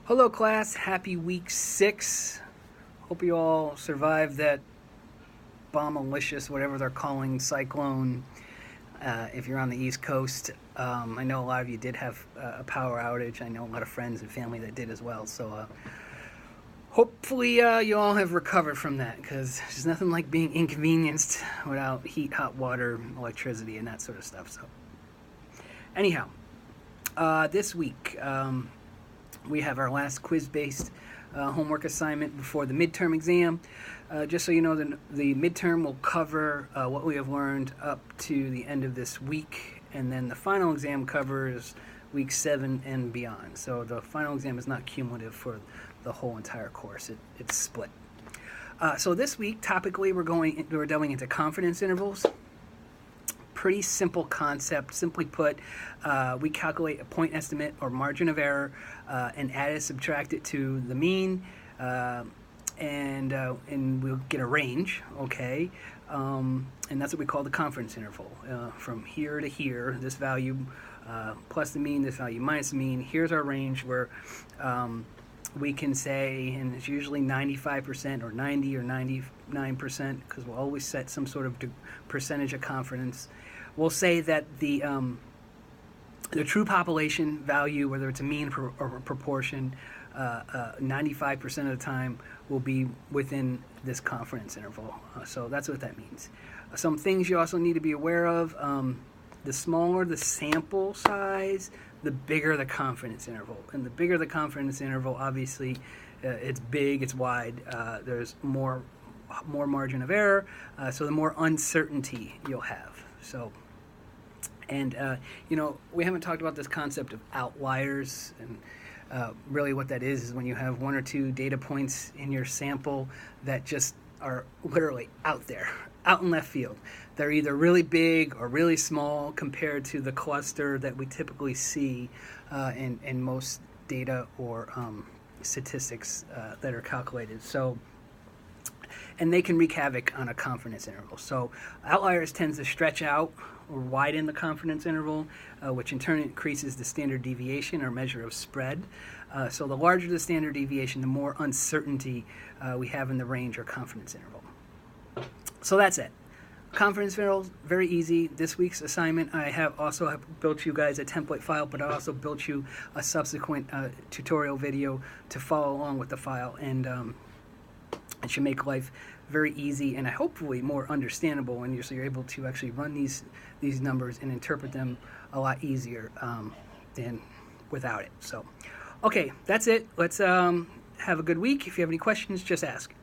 Hello class, happy week 6. Hope you all survived that bombalicious, whatever they're calling, cyclone. If you're on the East Coast, I know a lot of you did have a power outage. I know a lot of friends and family that did as well. So hopefully you all have recovered from that, because there's nothing like being inconvenienced without heat, hot water, electricity, and that sort of stuff. So anyhow, this week we have our last quiz-based homework assignment before the midterm exam. Just so you know, the midterm will cover what we have learned up to the end of this week, and then the final exam covers week 7 and beyond. So the final exam is not cumulative for the whole entire course. It's split. So this week, topically, we're delving into confidence intervals. Pretty simple concept. Simply put, we calculate a point estimate or margin of error and add it, subtract it to the mean, and we'll get a range, okay? And that's what we call the confidence interval. From here to here, this value plus the mean, this value minus the mean. Here's our range where we can say, and it's usually 95% or 90 or 99%, because we'll always set some sort of percentage of confidence. We'll say that the true population value, whether it's a mean or a proportion, 95% of the time will be within this confidence interval. So that's what that means. Some things you also need to be aware of. The smaller the sample size, the bigger the confidence interval. And the bigger the confidence interval, obviously, it's big, it's wide. There's more margin of error, so the more uncertainty you'll have. So, and we haven't talked about this concept of outliers, and really what that is when you have one or two data points in your sample that just are literally out there, out in left field. They're either really big or really small compared to the cluster that we typically see in most data or statistics that are calculated. So, and they can wreak havoc on a confidence interval. So outliers tends to stretch out or widen the confidence interval, which in turn increases the standard deviation or measure of spread. So the larger the standard deviation, the more uncertainty we have in the range or confidence interval. So that's it. Confidence intervals, very easy. This week's assignment, I have built you guys a template file, but I also built you a subsequent tutorial video to follow along with the file, and it should make life very easy and hopefully more understandable, and so you're able to actually run these numbers and interpret them a lot easier than without it. So, okay, that's it. Let's have a good week. If you have any questions, just ask.